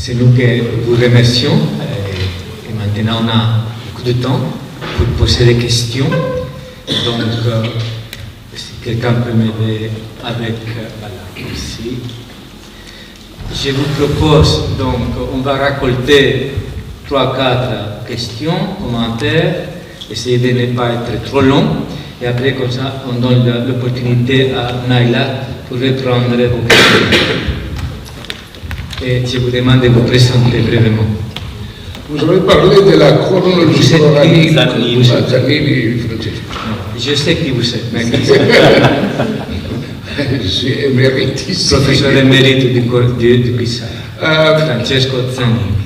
C'est nous qui vous remercions. Et maintenant, on a beaucoup de temps pour poser des questions. Donc, si quelqu'un peut m'aider avec... voilà, ici. Je vous propose, donc, on va récolter 3-4 questions, commentaires, essayer de ne pas être trop long. Et après, comme ça, on donne l'opportunité à Naila pour reprendre vos questions. Et je vous demande de vous présenter brièvement. Vous avez parlé de la chronologie coranique. Je sais qui vous êtes, mais qui Je suis éméritiste. Professeur émérite du Pisa, Francesco Zanni.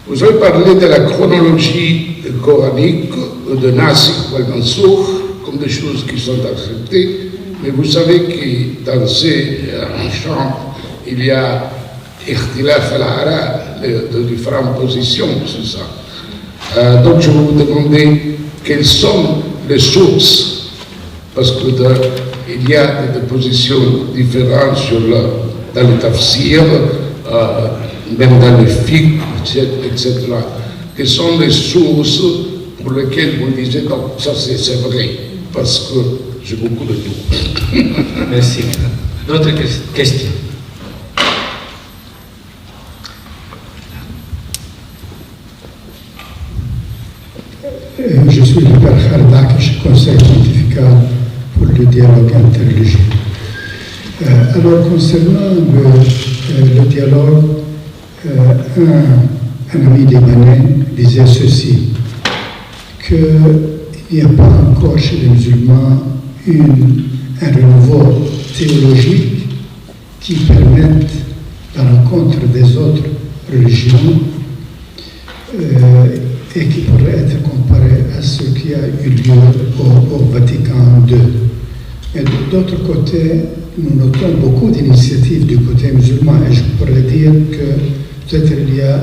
Vous avez parlé de la chronologie coranique de Nasikh ou al-Mansour comme des choses qui sont acceptées, mais vous savez que dans ces champs, il y a ikhtilaf al-ara, de différentes positions sur ça. Donc je vais vous demander quelles sont les sources, parce que il y a des positions différentes dans le tafsir, même dans le fiqh, etc. Quelles sont les sources pour lesquelles vous disiez non, ça c'est vrai, parce que j'ai beaucoup de doutes. Merci. D'autres questions? Je suis le père Khardak, je suis conseil pontifical pour le dialogue interreligieux. Alors, concernant le dialogue, un ami libanais disait ceci, qu'il n'y a pas encore chez les musulmans un renouveau théologique qui permette la rencontre des autres religions et qui pourrait être comparé à ce qui a eu lieu au Vatican II. Mais d'autre côté, nous notons beaucoup d'initiatives du côté musulman et je pourrais dire que peut-être il y a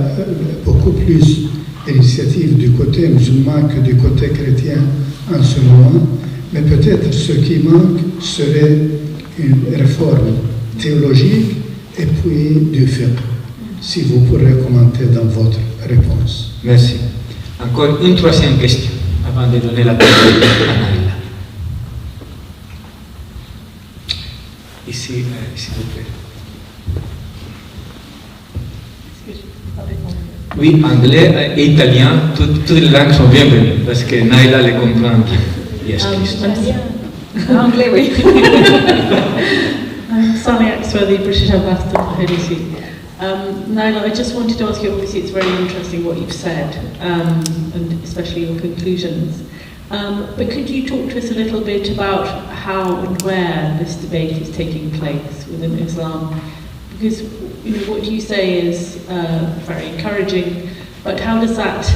beaucoup plus d'initiatives du côté musulman que du côté chrétien en ce moment, mais peut-être ce qui manque serait une réforme théologique et puis du fiqh, si vous pourrez commenter dans votre réponse. Merci. Encore une troisième question, avant de donner la parole à Naila. Ici, s'il vous plaît. Oui, anglais et italien, toutes les langues sont bienvenues, parce que Naila les comprend. Yes, please. Anglais, oui. Sally Axworthy, British Ambassador for Holy See. Naila, I just wanted to ask you, obviously it's very interesting what you've said, and especially your conclusions. But could you talk to us a little bit about how and where this debate is taking place within Islam? Because what you say is very encouraging, but how does that,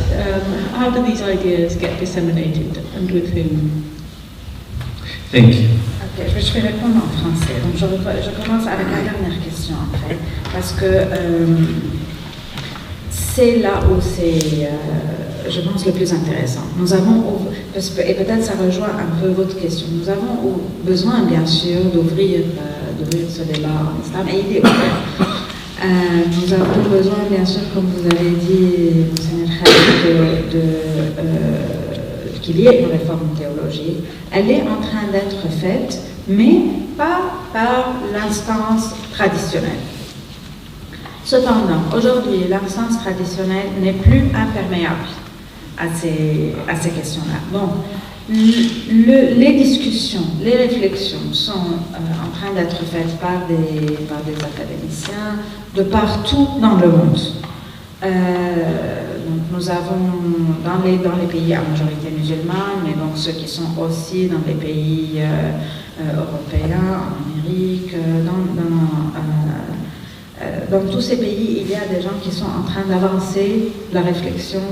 how do these ideas get disseminated and with whom? Thank you. Okay, je vais répondre en français. Donc je commence avec la dernière question en fait, parce que c'est là où c'est, je pense, le plus intéressant. Nous avons, et peut-être ça rejoint un peu votre question, nous avons besoin bien sûr d'ouvrir ce débat en islam, et il est ouvert. Nous avons besoin bien sûr, comme vous avez dit, Monseigneur Khalid, qu'il y ait une réforme théologique. Elle est en train d'être faite, mais pas par l'instance traditionnelle. Cependant, aujourd'hui, l'instance traditionnelle n'est plus imperméable à ces questions-là. Donc, les discussions, les réflexions sont en train d'être faites par des académiciens de partout dans le monde. Donc nous avons dans les pays à majorité musulmane, mais donc ceux qui sont aussi dans les pays européens, en Amérique, dans tous ces pays, il y a des gens qui sont en train d'avancer la réflexion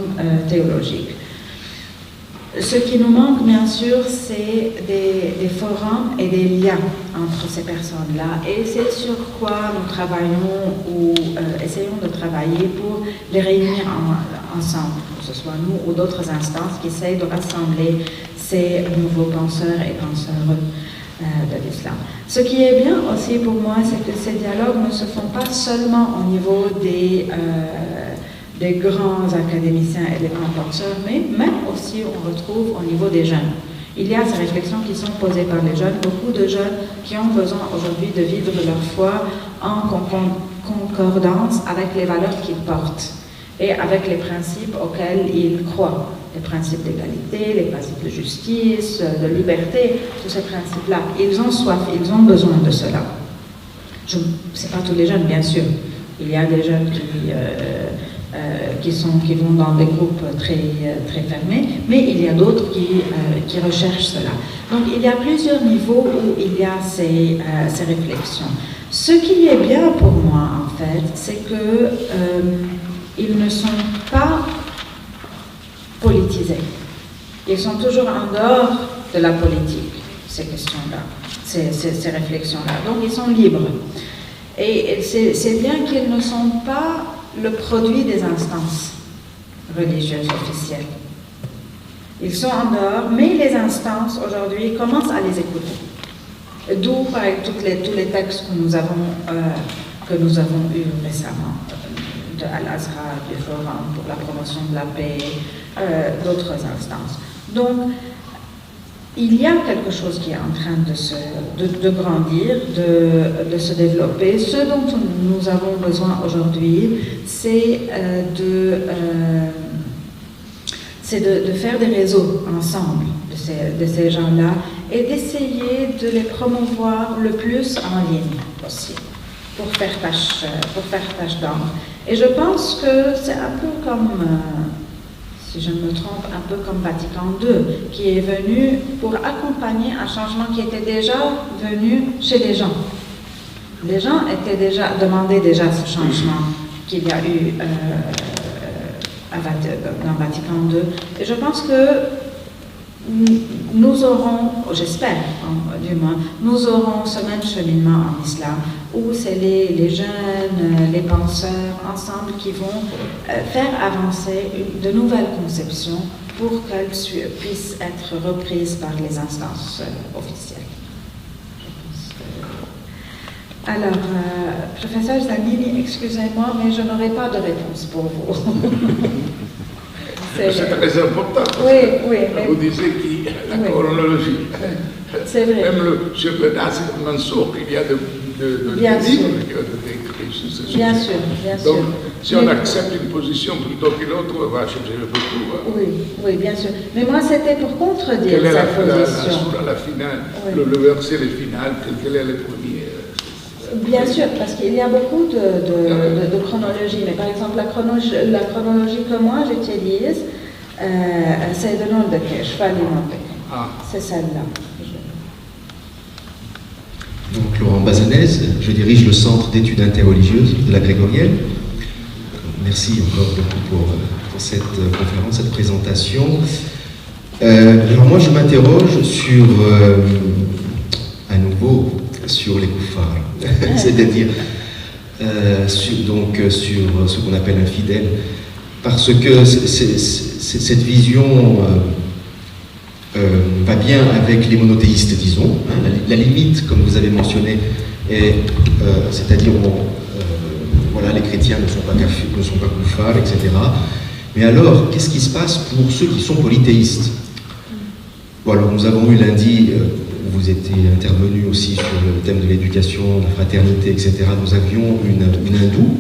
théologique. Ce qui nous manque, bien sûr, c'est des forums et des liens entre ces personnes-là. Et c'est sur quoi nous travaillons ou essayons de travailler pour les réunir ensemble, que ce soit nous ou d'autres instances qui essayent de rassembler ces nouveaux penseurs et penseurs. de l'islam. Ce qui est bien aussi pour moi, c'est que ces dialogues ne se font pas seulement au niveau des grands académiciens et des grands penseurs, mais même aussi on retrouve au niveau des jeunes. Il y a ces réflexions qui sont posées par les jeunes, beaucoup de jeunes qui ont besoin aujourd'hui de vivre leur foi en concordance avec les valeurs qu'ils portent et avec les principes auxquels ils croient. Les principes d'égalité, les principes de justice, de liberté, tous ces principes-là. Ils ont soif, ils ont besoin de cela. Ce n'est pas tous les jeunes, bien sûr. Il y a des jeunes qui vont dans des groupes très, très fermés, mais il y a d'autres qui recherchent cela. Donc il y a plusieurs niveaux où il y a ces réflexions. Ce qui est bien pour moi, en fait, c'est que ils ne sont pas politisés. Ils sont toujours en dehors de la politique, ces questions-là, ces réflexions-là. Donc ils sont libres. Et c'est bien qu'ils ne sont pas le produit des instances religieuses officielles. Ils sont en dehors, mais les instances aujourd'hui commencent à les écouter. D'où, par exemple, tous les textes que nous avons eus récemment, de Al-Azhar, du Forum pour la promotion de la paix, d'autres instances. Donc, il y a quelque chose qui est en train de grandir, de se développer. Ce dont nous avons besoin aujourd'hui, c'est de faire des réseaux ensemble de ces gens-là et d'essayer de les promouvoir le plus en ligne possible pour faire tâche d'ombre. Et je pense que c'est un peu comme, si je ne me trompe, un peu comme Vatican II, qui est venu pour accompagner un changement qui était déjà venu chez les gens. Les gens demandaient déjà ce changement qu'il y a eu dans Vatican II. Et je pense que nous aurons, j'espère du moins, nous aurons ce même cheminement en islam, où c'est les jeunes, les penseurs ensemble qui vont faire avancer de nouvelles conceptions pour qu'elles puissent être reprises par les instances officielles. Alors, professeur Zanini, excusez-moi, mais je n'aurai pas de réponse pour vous. C'est très important. Oui. Mais... Vous disiez la chronologie. C'est vrai. Même sur le Nasir Mansour, il y a de livres qui ont été écrits sur ce sujet. Bien sûr. Donc, si on accepte une position plutôt que l'autre, on va changer beaucoup. Oui, bien sûr. Mais moi, c'était pour contredire cette position. La finale, le verset final, quel est le premier? Bien sûr, parce qu'il y a beaucoup de chronologie, mais par exemple la chronologie que moi j'utilise, c'est de nom de cheval et c'est celle-là. Donc Laurent Bazanez, je dirige le Centre d'études interreligieuses de la Grégorienne. Merci encore beaucoup pour cette conférence, cette présentation. Alors moi je m'interroge sur, à nouveau, sur les koufars, c'est-à-dire sur ce qu'on appelle un fidèle, parce que cette vision va bien avec les monothéistes, disons. La limite, comme vous avez mentionné, est, c'est-à-dire voilà, les chrétiens ne sont pas koufars, etc. Mais alors, qu'est-ce qui se passe pour ceux qui sont polythéistes? Bon, alors, nous avons eu lundi, vous étiez intervenu aussi sur le thème de l'éducation, de la fraternité, etc. Nous avions une hindoue,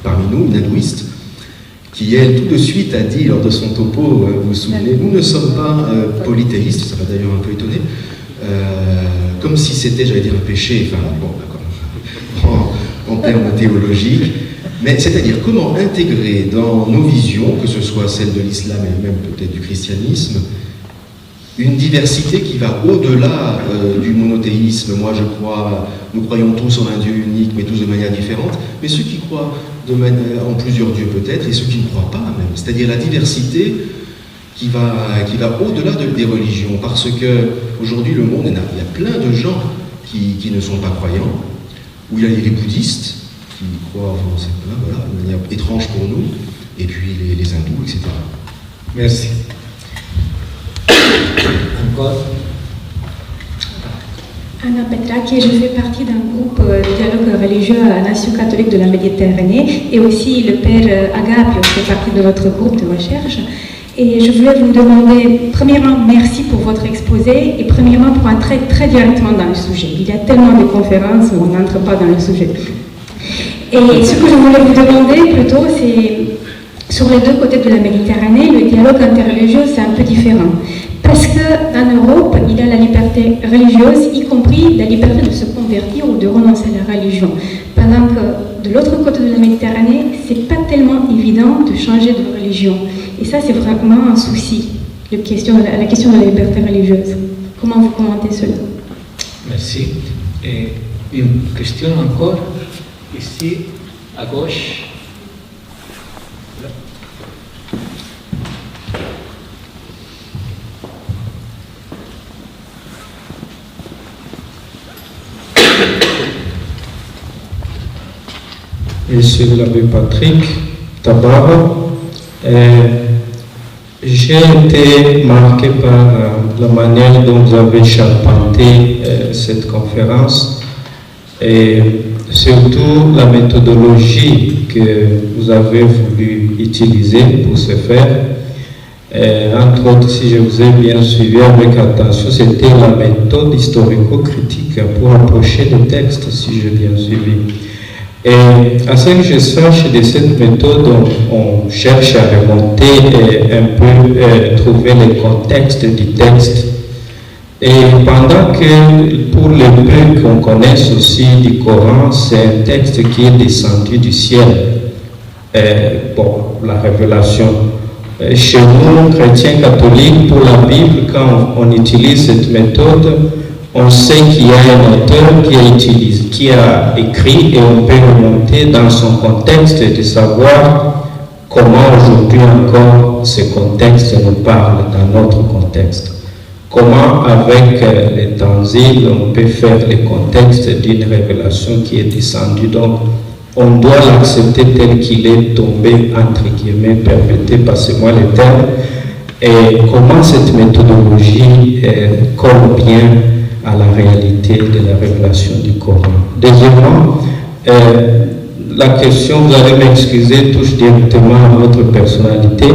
parmi nous, une hindouiste, qui, elle, tout de suite a dit, lors de son topo, vous vous souvenez, nous ne sommes pas polythéistes, ça m'a d'ailleurs un peu étonné, comme si c'était, j'allais dire, un péché, enfin, bon, d'accord, en termes théologiques, mais c'est-à-dire comment intégrer dans nos visions, que ce soit celle de l'islam et même peut-être du christianisme, une diversité qui va au-delà du monothéisme. Moi, nous croyons tous en un Dieu unique, mais tous de manière différente, mais ceux qui croient en plusieurs dieux peut-être, et ceux qui ne croient pas même. C'est-à-dire la diversité qui va au-delà des religions, parce que aujourd'hui le monde, il y a plein de gens qui ne sont pas croyants, où il y a les bouddhistes, qui croient de manière étrange pour nous, et puis les hindous, etc. Merci. Encore? Anna Petraki, je fais partie d'un groupe de dialogue religieux à la Nation catholique de la Méditerranée et aussi le père Agapio fait partie de notre groupe de recherche. Et je voulais vous demander, premièrement, merci pour votre exposé et premièrement, pour entrer très directement dans le sujet. Il y a tellement de conférences où on n'entre pas dans le sujet. Et ce que je voulais vous demander plutôt, c'est sur les deux côtés de la Méditerranée, le dialogue interreligieux, c'est un peu différent. Parce qu'en Europe, il y a la liberté religieuse, y compris la liberté de se convertir ou de renoncer à la religion. Pendant que de l'autre côté de la Méditerranée, c'est pas tellement évident de changer de religion. Et ça, c'est vraiment un souci, la question de la liberté religieuse. Comment vous commentez cela? Merci. Et une question encore, ici, à gauche. Je suis l'abbé Patrick Tabaro. J'ai été marqué par la manière dont vous avez charpenté cette conférence et surtout la méthodologie que vous avez voulu utiliser pour ce faire. Entre autres, si je vous ai bien suivi avec attention, c'était la méthode historico-critique pour approcher le texte, si j'ai bien suivi. Et à ce que je sache, de cette méthode, on cherche à remonter un peu, trouver le contexte du texte. Et pendant que, pour le peu qu'on connaisse aussi du Coran, c'est un texte qui est descendu du ciel. La révélation. Chez nous, chrétiens catholiques, pour la Bible, quand on utilise cette méthode, on sait qu'il y a un auteur qui a écrit et on peut remonter dans son contexte et de savoir comment aujourd'hui encore ce contexte nous parle dans notre contexte. Comment avec les tanzils on peut faire le contexte d'une révélation qui est descendue. Donc on doit l'accepter tel qu'il est tombé, entre guillemets, permettez, passez-moi le terme, et comment cette méthodologie colle bien à la réalité de la révélation du Coran. Deuxièmement, la question, vous allez m'excuser, touche directement à votre personnalité.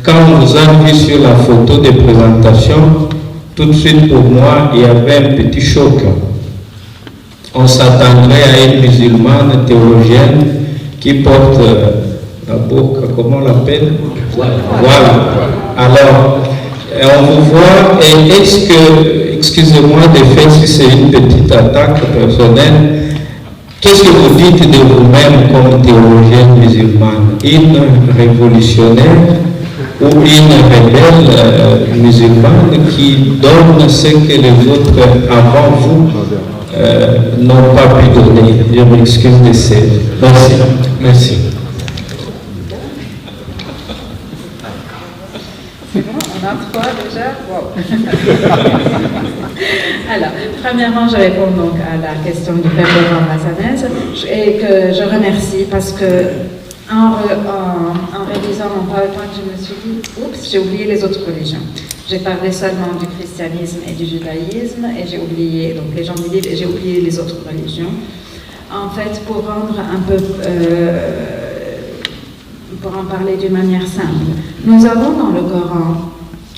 Quand on vous a vu sur la photo de présentation, tout de suite pour moi, il y avait un petit choc. On s'attendrait à une musulmane théologienne qui porte la burqa, comment on l'appelle? Voilà. Alors, on vous voit, et est-ce que, excusez-moi de faire si c'est une petite attaque personnelle, qu'est-ce que vous dites de vous-même comme théologienne musulmane? Une révolutionnaire ou une rebelle musulmane qui donne ce que les autres avant vous n'ont pas pu donner? Je m'excuse de ça. Merci. Merci. On a trois déjà. Wow. Alors, premièrement, je réponds donc à la question du père Laurent Massanès et que je remercie parce que en réalisant mon PowerPoint, je me suis dit, oups, j'ai oublié les autres religions. J'ai parlé seulement du christianisme et du judaïsme et j'ai oublié donc les gens du livre et j'ai oublié les autres religions. En fait, pour rendre un peu pour en parler d'une manière simple, nous avons dans le Coran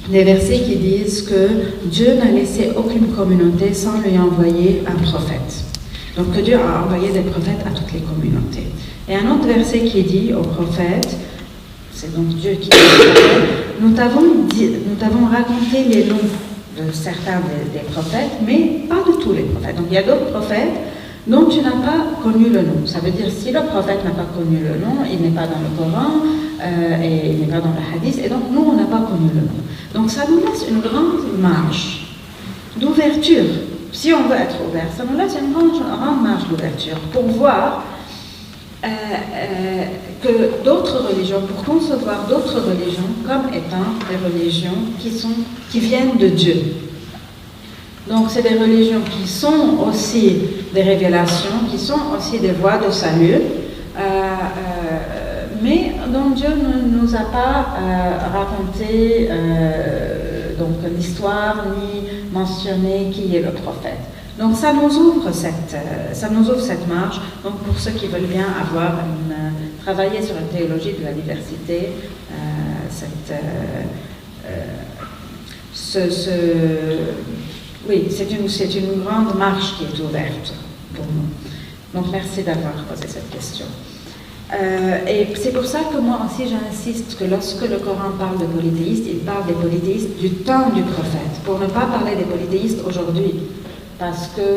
des versets qui disent que Dieu n'a laissé aucune communauté sans lui envoyer un prophète. Donc que Dieu a envoyé des prophètes à toutes les communautés. Et un autre verset qui dit aux prophètes, c'est donc Dieu qui dit, nous t'avons raconté les noms de certains des prophètes, mais pas de tous les prophètes. Donc il y a d'autres prophètes dont tu n'as pas connu le nom. Ça veut dire si le prophète n'a pas connu le nom, il n'est pas dans le Coran et il n'est pas dans le hadith, et donc nous on n'a pas connu le nom. Donc ça nous laisse une grande marge d'ouverture. Si on veut être ouvert, ça nous laisse une grande marge d'ouverture pour voir que d'autres religions, pour concevoir d'autres religions comme étant des religions qui viennent de Dieu. Donc c'est des religions qui sont aussi des révélations, qui sont aussi des voies de salut, mais dont Dieu ne nous a pas raconté donc l'histoire, ni mentionner qui est le prophète. Donc ça nous ouvre cette marge. Donc pour ceux qui veulent bien travailler sur une théologie de la diversité, oui, c'est une grande marche qui est ouverte pour nous. Donc merci d'avoir posé cette question. Et c'est pour ça que moi aussi j'insiste que lorsque le Coran parle de polythéistes, il parle des polythéistes du temps du prophète, pour ne pas parler des polythéistes aujourd'hui. Parce que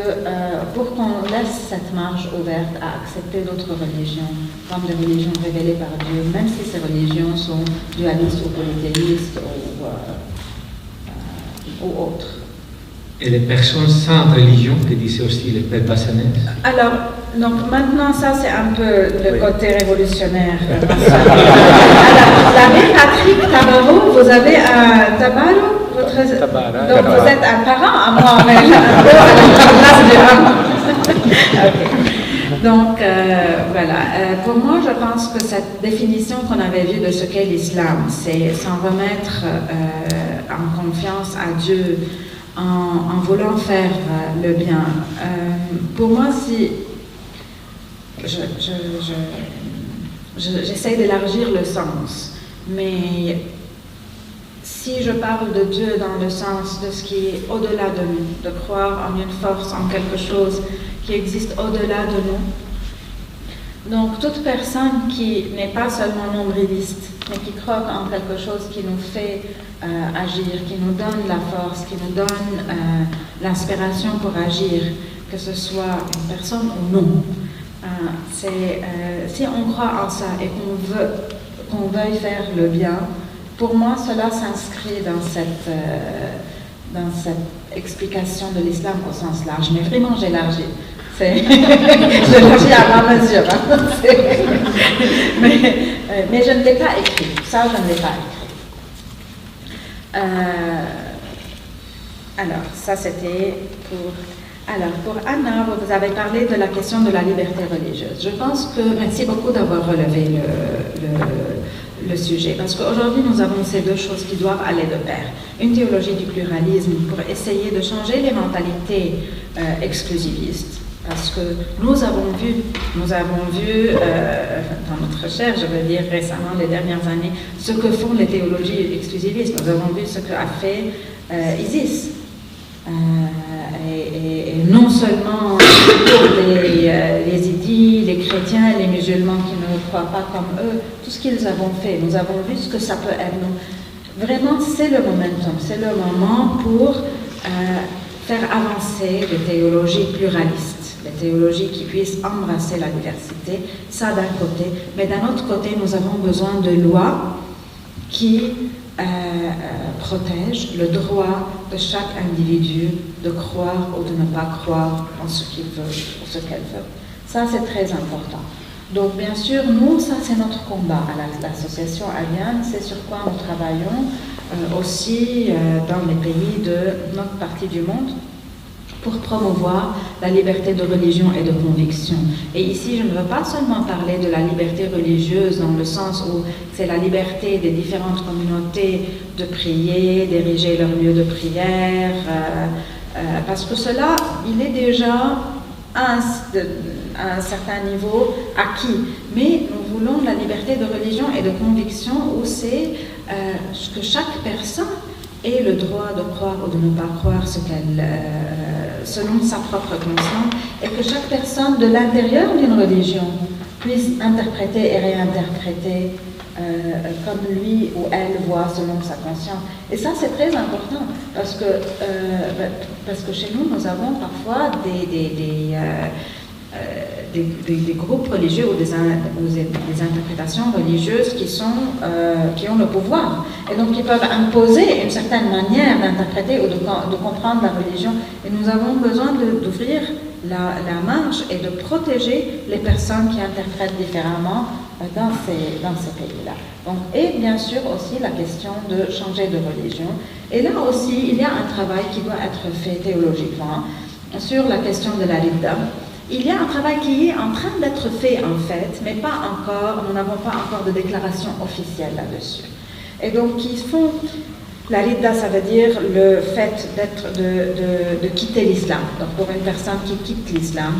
pour qu'on laisse cette marge ouverte à accepter d'autres religions, comme des religions révélées par Dieu, même si ces religions sont dualistes ou polythéistes ou autres. Et les personnes sans religion, que disait aussi le père Bassanet. Alors, donc maintenant, ça c'est un peu le côté révolutionnaire. Alors, l'ami Patrick Tabarou, vous avez un Tabarou? Donc vous êtes un parent à moi, mais un peu à la place de okay. Donc voilà, pour moi je pense que cette définition qu'on avait vue de ce qu'est l'islam, c'est s'en remettre en confiance à Dieu, en voulant faire le bien. Pour moi, si j'essaie d'élargir le sens, mais si je parle de Dieu dans le sens de ce qui est au-delà de nous, de croire en une force, en quelque chose qui existe au-delà de nous, donc toute personne qui n'est pas seulement nombriliste, mais qui croit en quelque chose qui nous fait agir, qui nous donne la force, qui nous donne l'inspiration pour agir, que ce soit une personne ou non, si on croit en ça et qu'on veuille faire le bien, pour moi, cela s'inscrit dans cette explication de l'islam au sens large. Mais vraiment, j'élargis. J'élargis à ma mesure. Hein. Mais je ne l'ai pas écrit. Ça, je ne l'ai pas écrit. Alors, ça, c'était pour... Alors, pour Anna, vous avez parlé de la question de la liberté religieuse. Je pense que... Merci beaucoup d'avoir relevé le sujet, parce qu'aujourd'hui nous avons ces deux choses qui doivent aller de pair. Une théologie du pluralisme pour essayer de changer les mentalités exclusivistes, parce que nous avons vu dans notre recherche, je veux dire récemment, les dernières années, ce que font les théologies exclusivistes. Nous avons vu ce qu'a fait ISIS. Et non seulement pour les Yézidis, les chrétiens, les musulmans qui ne croient pas comme eux, tout ce qu'ils ont fait, nous avons vu ce que ça peut être. Donc, vraiment, c'est le momentum, c'est le moment pour faire avancer les théologies pluralistes, les théologies qui puissent embrasser la diversité, ça d'un côté, mais d'un autre côté, nous avons besoin de lois qui protège le droit de chaque individu de croire ou de ne pas croire en ce qu'il veut ou ce qu'elle veut. Ça, c'est très important. Donc, bien sûr, nous, ça, c'est notre combat à l'association Alliane, c'est sur quoi nous travaillons aussi dans les pays de notre partie du monde pour promouvoir la liberté de religion et de conviction. Et ici, je ne veux pas seulement parler de la liberté religieuse dans le sens où c'est la liberté des différentes communautés de prier, d'ériger leur lieu de prière, parce que cela, il est déjà à un certain niveau acquis. Mais nous voulons la liberté de religion et de conviction où c'est que chaque personne ait le droit de croire ou de ne pas croire ce qu'elle, selon sa propre conscience, et que chaque personne de l'intérieur d'une religion puisse interpréter et réinterpréter comme lui ou elle voit selon sa conscience. Et ça, c'est très important, parce que chez nous, nous avons parfois des groupes religieux ou des interprétations religieuses qui ont le pouvoir et donc qui peuvent imposer une certaine manière d'interpréter ou de comprendre la religion. Et nous avons besoin d'ouvrir la marge et de protéger les personnes qui interprètent différemment dans ces pays-là. Donc, et bien sûr aussi la question de changer de religion. Et là aussi, il y a un travail qui doit être fait théologiquement sur la question de la Ridda. Il y a un travail qui est en train d'être fait en fait, mais pas encore, nous n'avons pas encore de déclaration officielle là-dessus. Et donc, La ridda, ça veut dire le fait de quitter l'islam. Donc pour une personne qui quitte l'islam,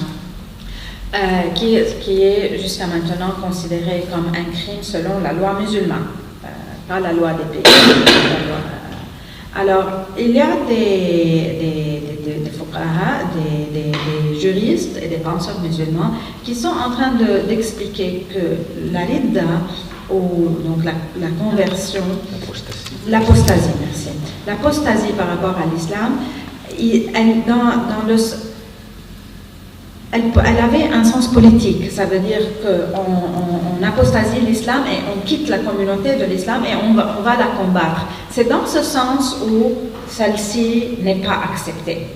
qui est jusqu'à maintenant considéré comme un crime selon la loi musulmane, pas la loi des pays. Alors, il y a des fuqaha, des juristes et des penseurs musulmans qui sont en train d'expliquer que la ridda, ou donc la conversion, l'apostasie, merci. L'apostasie par rapport à l'islam, elle avait un sens politique. Ça veut dire qu'on apostasie l'islam et on quitte la communauté de l'islam et on va la combattre. C'est dans ce sens où celle-ci n'est pas acceptée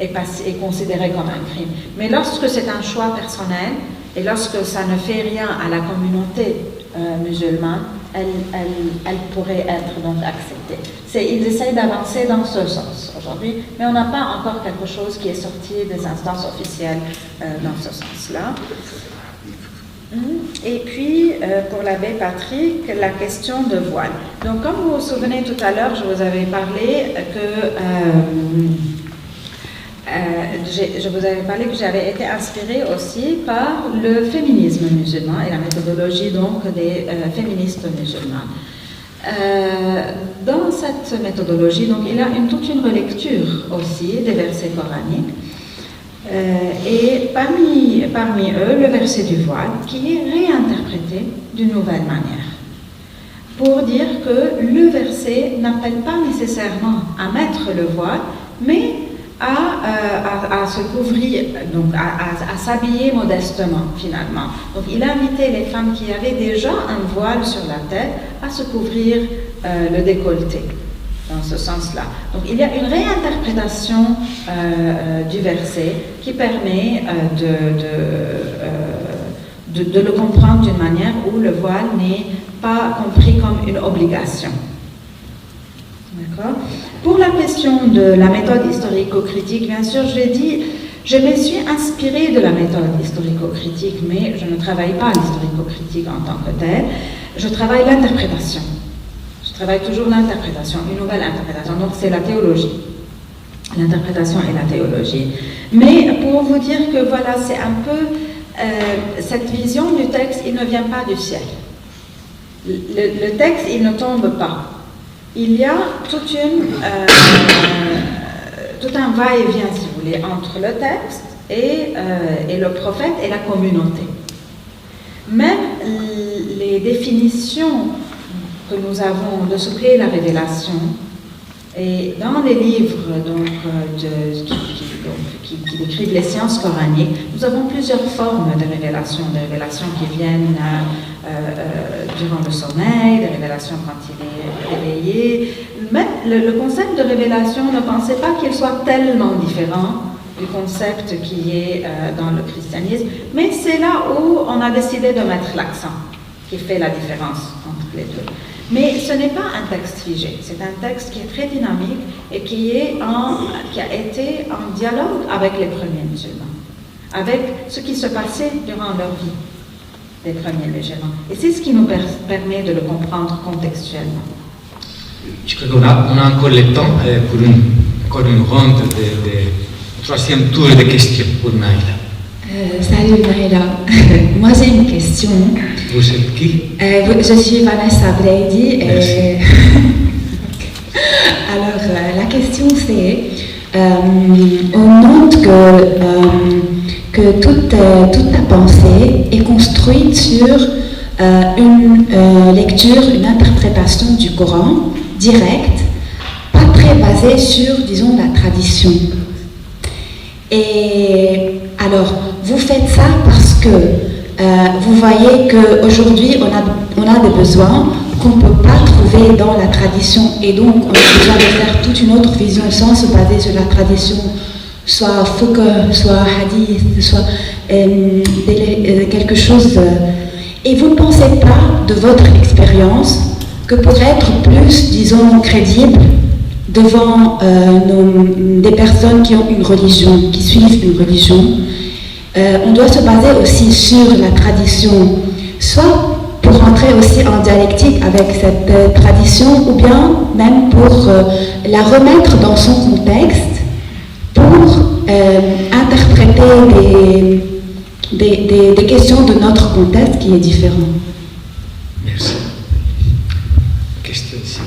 et considérée comme un crime. Mais lorsque c'est un choix personnel et lorsque ça ne fait rien à la communauté musulmane, elle pourrait être donc acceptée. Ils essayent d'avancer dans ce sens aujourd'hui, mais on n'a pas encore quelque chose qui est sorti des instances officielles dans ce sens-là. Et puis, pour l'abbé Patrick, la question de voile. Donc, comme vous vous souvenez tout à l'heure, je vous avais parlé que j'avais été inspirée aussi par le féminisme musulman et la méthodologie donc des féministes musulmanes. Dans cette méthodologie, donc, il y a toute une relecture aussi des versets coraniques. Et parmi eux, le verset du voile, qui est réinterprété d'une nouvelle manière, pour dire que le verset n'appelle pas nécessairement à mettre le voile, mais à se couvrir, donc à s'habiller modestement finalement. Donc il invitait les femmes qui avaient déjà un voile sur la tête à se couvrir le décolleté, dans ce sens-là. Donc il y a une réinterprétation du verset qui permet de le comprendre d'une manière où le voile n'est pas compris comme une obligation. D'accord ? Pour la question de la méthode historico-critique, bien sûr, je l'ai dit, je me suis inspirée de la méthode historico-critique, mais je ne travaille pas l'historico-critique en tant que telle, je travaille l'interprétation. Je travaille toujours l'interprétation, une nouvelle interprétation, donc c'est la théologie. L'interprétation et la théologie. Mais pour vous dire que voilà, c'est un peu cette vision du texte, il ne vient pas du ciel. Le texte, il ne tombe pas. Il y a tout un va-et-vient, si vous voulez, entre le texte et le prophète et la communauté. Même les définitions que nous avons de ce qu'est la révélation, et dans les livres qui décrivent les sciences coraniques, nous avons plusieurs formes de révélations, des révélations qui viennent durant le sommeil, des révélations quand il est réveillé. Mais le concept de révélation, ne pensez pas qu'il soit tellement différent du concept qui est dans le christianisme, mais c'est là où on a décidé de mettre l'accent, qui fait la différence entre les deux. Mais ce n'est pas un texte figé, c'est un texte qui est très dynamique et qui a été en dialogue avec les premiers musulmans, avec ce qui se passait durant leur vie des premiers musulmans. Et c'est ce qui nous permet de le comprendre contextuellement. Je crois qu'on a encore le temps pour une ronde de troisième tour de questions pour Naïla. Salut Naïla, moi j'ai une question. Vous êtes qui? Je suis Vanessa Brady. Alors la question c'est, on note que toute la pensée est construite sur une lecture, une interprétation du Coran directe, pas très basée sur, disons, la tradition. Et alors, vous faites ça parce que vous voyez qu'aujourd'hui, on a des besoins qu'on ne peut pas trouver dans la tradition, et donc on a besoin de faire toute une autre vision sans se baser sur la tradition, soit fiqh, soit hadith, soit quelque chose. Et vous ne pensez pas de votre expérience que pour être plus, disons, crédible devant des personnes qui ont une religion, qui suivent une religion, on doit se baser aussi sur la tradition, soit pour entrer aussi en dialectique avec cette tradition, ou bien même pour la remettre dans son contexte, pour interpréter des questions de notre contexte qui est différent. Merci. Question ici.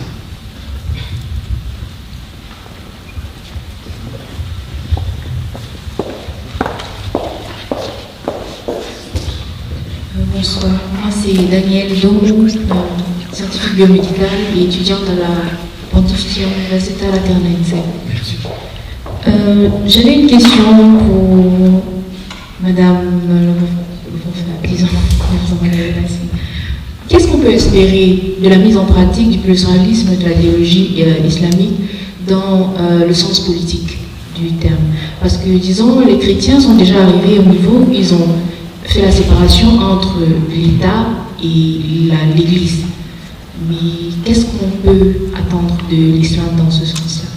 Bonsoir, moi c'est Danielle Dongou, scientifique biomédicale et étudiante à la Pontificia Università Lateranense. Merci. J'avais une question pour Madame Qu'est-ce qu'on peut espérer de la mise en pratique du pluralisme de la théologie islamique dans le sens politique du terme? Parce que, disons, les chrétiens sont déjà arrivés au niveau où ils ont fait la séparation entre l'État et l'Église. Mais qu'est-ce qu'on peut attendre de l'islam dans ce sens-là?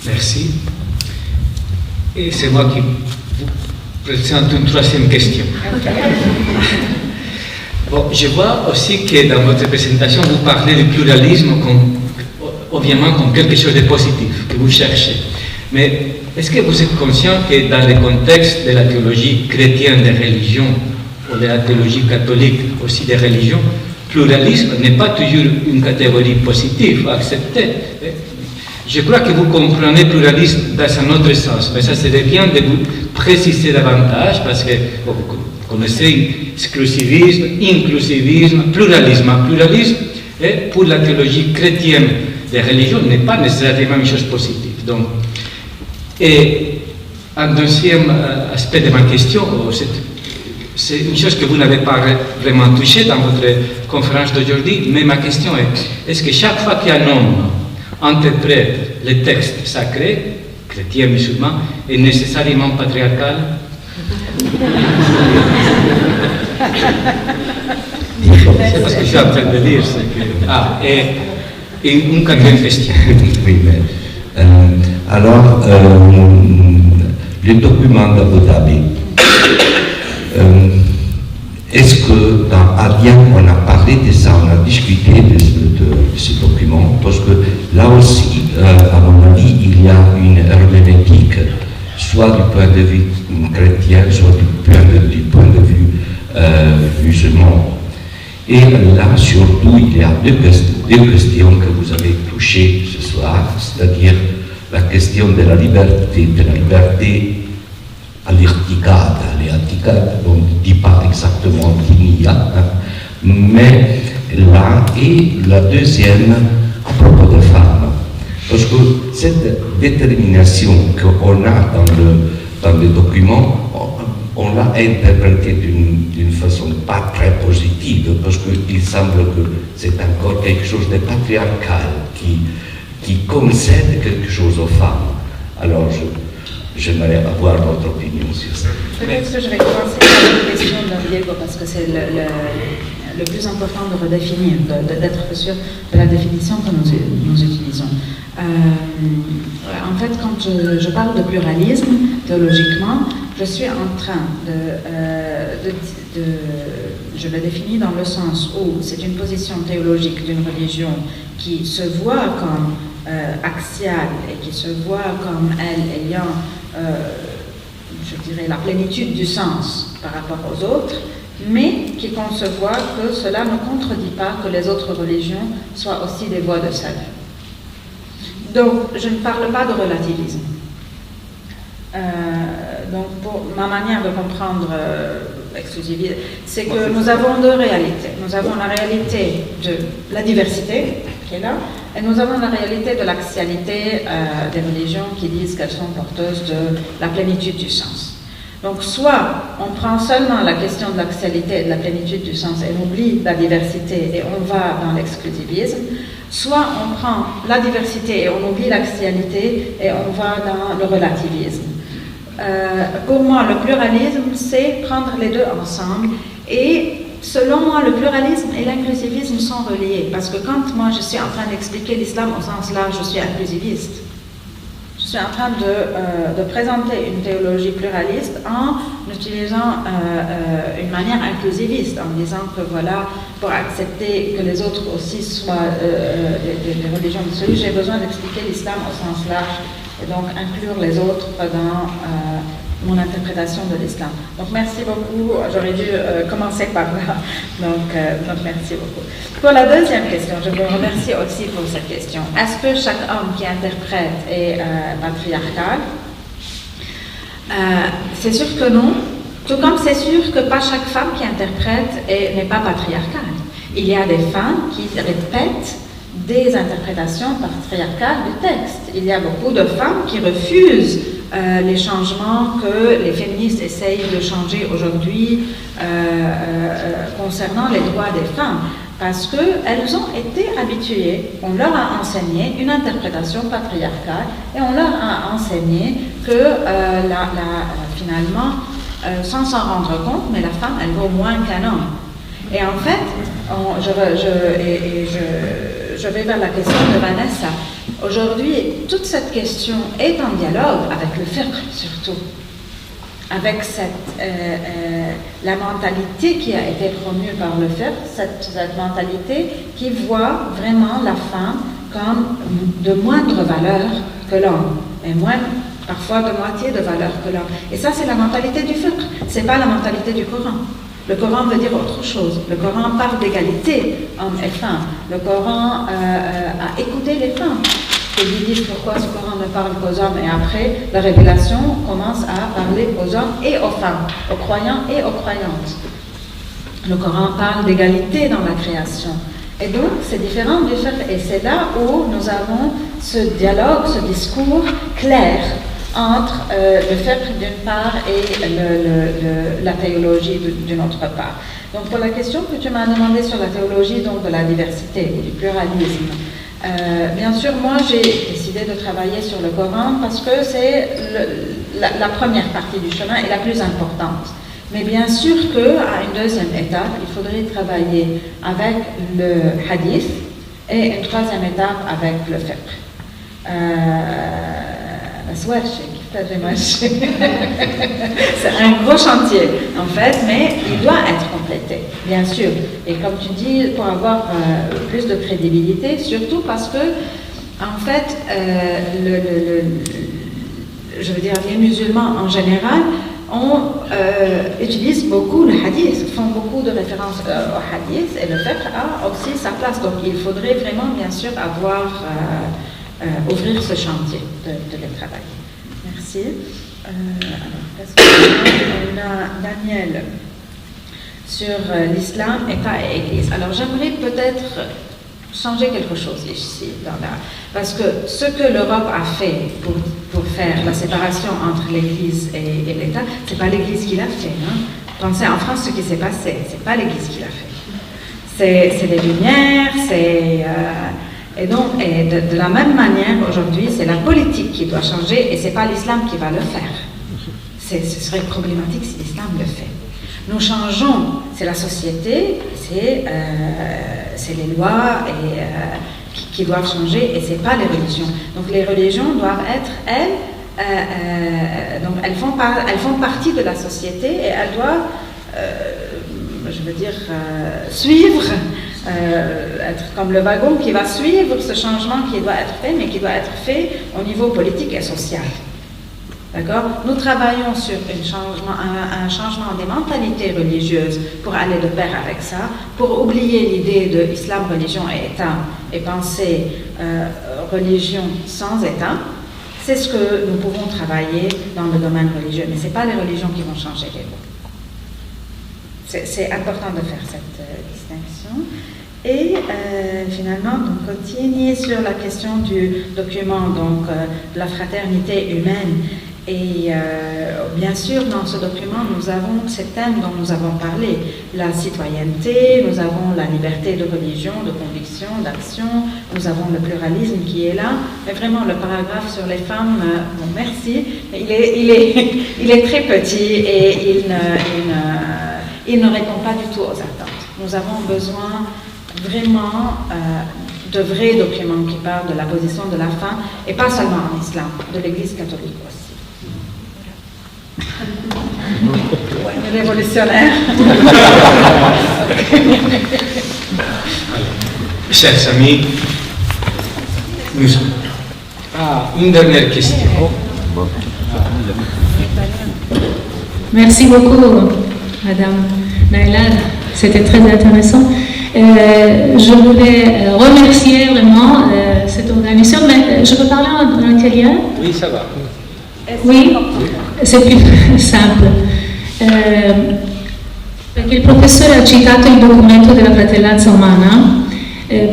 Merci. Et c'est moi qui vous présente une troisième question. Bon, je vois aussi que dans votre présentation, vous parlez du pluralisme obviamente comme quelque chose de positif que vous cherchez. Mais est-ce que vous êtes conscient que dans le contexte de la théologie chrétienne des religions, ou de la théologie catholique aussi des religions, pluralisme n'est pas toujours une catégorie positive à accepter? Je crois que vous comprenez pluralisme dans un autre sens, mais ça serait bien de vous préciser davantage parce que vous connaissez exclusivisme, inclusivisme, pluralisme. Pluralisme, pour la théologie chrétienne des religions, n'est pas nécessairement une chose positive. Donc, et un deuxième aspect de ma question, c'est une chose que vous n'avez pas vraiment touchée dans votre conférence d'aujourd'hui, mais ma question est, est-ce que chaque fois qu'un homme interprète les textes sacrés, chrétiens, musulmans, est nécessairement patriarcal? C'est parce que je suis en train de dire. Et une quatrième question. Oui, mais, alors, le document d'Abu Dhabi, est-ce que dans Adien, on a parlé de ça, on a discuté de ce document, parce que là aussi, à mon avis, il y a une herméneutique, soit du point de vue chrétien, soit du point de vue musulman. Et là, surtout, il y a deux questions que vous avez touchées ce soir, c'est-à-dire la question de la liberté all'irticata. On ne dit pas exactement qu'il y a, mais là, et la deuxième, à propos des femmes, parce que cette détermination qu'on a dans le document, on l'a interprétée d'une façon pas très positive, parce qu'il semble que c'est encore quelque chose de patriarcal qui concède quelque chose aux femmes. Alors, j'aimerais avoir votre opinion sur ça. Peut-être que je vais commencer par une question de Diego, parce que c'est le plus important de redéfinir, d'être sûr de la définition que nous utilisons. En fait, quand je parle de pluralisme, théologiquement, je suis en train je le définis dans le sens où c'est une position théologique d'une religion qui se voit comme axiale et qui se voit comme elle ayant, je dirais, la plénitude du sens par rapport aux autres, mais qui conçoit que cela ne contredit pas que les autres religions soient aussi des voies de salut. Donc, je ne parle pas de relativisme. Donc, pour ma manière de comprendre l'exclusivité, c'est que nous avons deux réalités. Nous avons la réalité de la diversité, qui est là, et nous avons la réalité de l'axialité des religions qui disent qu'elles sont porteuses de la plénitude du sens. Donc, soit on prend seulement la question de l'axialité et de la plénitude du sens et on oublie la diversité et on va dans l'exclusivisme, soit on prend la diversité et on oublie l'axialité et on va dans le relativisme. Pour moi, le pluralisme, c'est prendre les deux ensemble et selon moi, le pluralisme et l'inclusivisme sont reliés parce que quand moi je suis en train d'expliquer l'islam au sens large, je suis inclusiviste. Je Je suis en train de présenter une théologie pluraliste en utilisant une manière inclusiviste, en disant que voilà, pour accepter que les autres aussi soient des religions dissolues, j'ai besoin d'expliquer l'islam au sens large et donc inclure les autres dans mon interprétation de l'islam. Donc merci beaucoup, j'aurais dû commencer par là, donc merci beaucoup. Pour la deuxième question, je vous remercie aussi pour cette question. Est-ce que chaque homme qui interprète est patriarcal? C'est sûr que non, tout comme c'est sûr que pas chaque femme qui interprète n'est pas patriarcale. Il y a des femmes qui répètent des interprétations patriarcales du texte. Il y a beaucoup de femmes qui refusent les changements que les féministes essayent de changer aujourd'hui concernant les droits des femmes, parce qu'elles ont été habituées, on leur a enseigné une interprétation patriarcale et on leur a enseigné que finalement, sans s'en rendre compte, mais la femme, elle vaut moins qu'un homme. Et en fait, je vais vers la question de Vanessa. Aujourd'hui, toute cette question est en dialogue avec le fiqh surtout, avec la mentalité qui a été promue par le fiqh, cette mentalité qui voit vraiment la femme comme de moindre valeur que l'homme, et parfois de moitié de valeur que l'homme. Et ça, c'est la mentalité du fiqh, c'est pas la mentalité du Coran. Le Coran veut dire autre chose. Le Coran parle d'égalité hommes et femmes. Le Coran a écouté les femmes. Ils disent pourquoi ce Coran ne parle qu'aux hommes, et après la révélation commence à parler aux hommes et aux femmes, aux croyants et aux croyantes. Le Coran parle d'égalité dans la création. Et donc c'est différent du fiqh, et c'est là où nous avons ce dialogue, ce discours clair entre le fiqh d'une part et la théologie d'une autre part. Donc pour la question que tu m'as demandé sur la théologie donc de la diversité ou du pluralisme, bien sûr moi j'ai décidé de travailler sur le Coran parce que c'est la première partie du chemin et la plus importante. Mais bien sûr qu'à une deuxième étape, il faudrait travailler avec le hadith et une troisième étape avec le fiqh. C'est un gros chantier en fait, mais il doit être complété, bien sûr. Et comme tu dis, pour avoir plus de crédibilité, surtout parce que, en fait, je veux dire, les musulmans en général utilisent beaucoup le hadith, font beaucoup de références au hadith, et le fiqh a aussi sa place. Donc il faudrait vraiment, bien sûr, ouvrir ce chantier de le travail. Merci. Alors, parce qu'on a Daniel sur l'islam, État et Église. Alors, j'aimerais peut-être changer quelque chose ici, parce que ce que l'Europe a fait pour faire la séparation entre l'Église et l'État, c'est pas l'Église qui l'a fait. Hein. Pensez en France ce qui s'est passé, c'est pas l'Église qui l'a fait. C'est les Lumières, et donc, de la même manière, aujourd'hui, c'est la politique qui doit changer et c'est pas l'islam qui va le faire. Ce serait problématique si l'islam le fait. Nous changeons, c'est la société, c'est les lois qui doivent changer et c'est pas les religions. Donc les religions doivent être, donc elles font partie de la société et elles doivent, je veux dire, suivre, être comme le wagon qui va suivre ce changement qui doit être fait, mais qui doit être fait au niveau politique et social. D'accord ? Nous travaillons sur un changement des mentalités religieuses pour aller de pair avec ça, pour oublier l'idée de islam, religion et État, et penser religion sans État. C'est ce que nous pouvons travailler dans le domaine religieux, mais ce n'est pas les religions qui vont changer les lois. C'est important de faire cette distinction. Et finalement, on continue sur la question du document, donc de la fraternité humaine. Et bien sûr, dans ce document, nous avons ces thèmes dont nous avons parlé. La citoyenneté, nous avons la liberté de religion, de conviction, d'action, nous avons le pluralisme qui est là. Mais vraiment, le paragraphe sur les femmes, bon, merci, il est très petit et il ne répond pas du tout aux attentes. Nous avons besoin vraiment de vrais documents qui parlent de la position de la femme, et pas seulement en islam, de l'Église catholique aussi. Révolutionnaire. Chers amis, une dernière question. Merci beaucoup, Madame Naila. C'était très intéressant. Je voulais remercier vraiment cette organisation, mais je peux parler en italien? Oui, ça va. Oui, c'est più simple. Perché il professore ha citato il documento della fratellanza umana,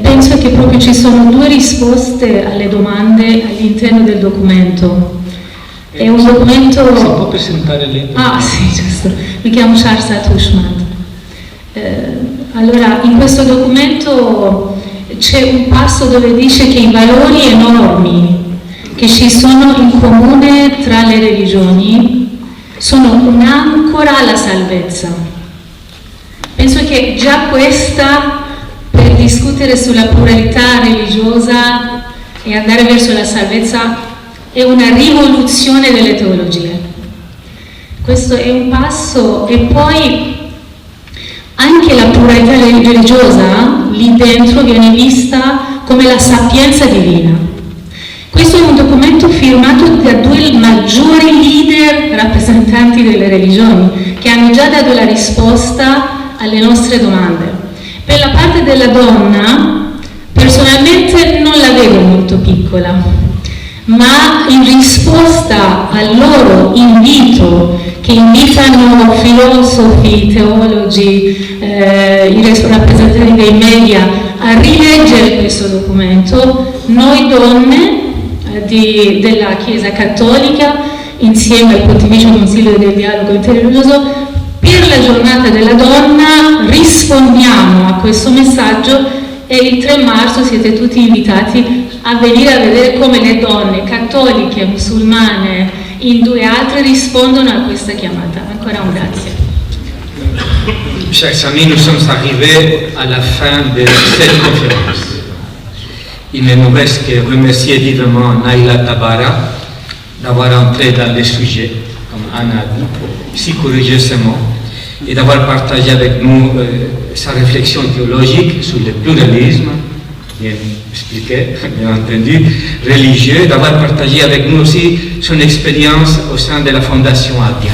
penso che proprio ci sono due risposte alle domande all'interno del documento. È un documento... Si può presentare lei? Ah sì, giusto. Mi chiamo Sharzad Hushman. Allora, in questo documento c'è un passo dove dice che i valori enormi che ci sono in comune tra le religioni sono un'ancora alla salvezza. Penso che già questa, per discutere sulla pluralità religiosa e andare verso la salvezza, è una rivoluzione delle teologie. Questo è un passo, e poi anche la pluralità religiosa lì dentro viene vista come la sapienza divina. Questo è un documento firmato da due maggiori leader rappresentanti delle religioni che hanno già dato la risposta alle nostre domande. Per la parte della donna, personalmente non la vedo molto piccola, ma in risposta al loro invito, che invitano filosofi, teologi, i rappresentanti dei media a rileggere questo documento, noi donne della Chiesa Cattolica, insieme al Pontificio Consiglio del Dialogo Interreligioso, per la giornata della donna rispondiamo a questo messaggio, e il 3 marzo siete tutti invitati a venire a vedere come le donne cattoliche, musulmane, indù e altre rispondono a questa chiamata. Ancora un grazie. Chers amis, nous sommes arrivés à la fin de cette conférence. Il ne nous reste que remercier vivement Naila Tabara d'avoir entré dans le sujet, comme Anna a dit, si courageusement, et d'avoir partagé avec nous sa réflexion théologique sur le pluralisme, bien expliqué, bien entendu, religieux, d'avoir partagé avec nous aussi son expérience au sein de la Fondation Abdian.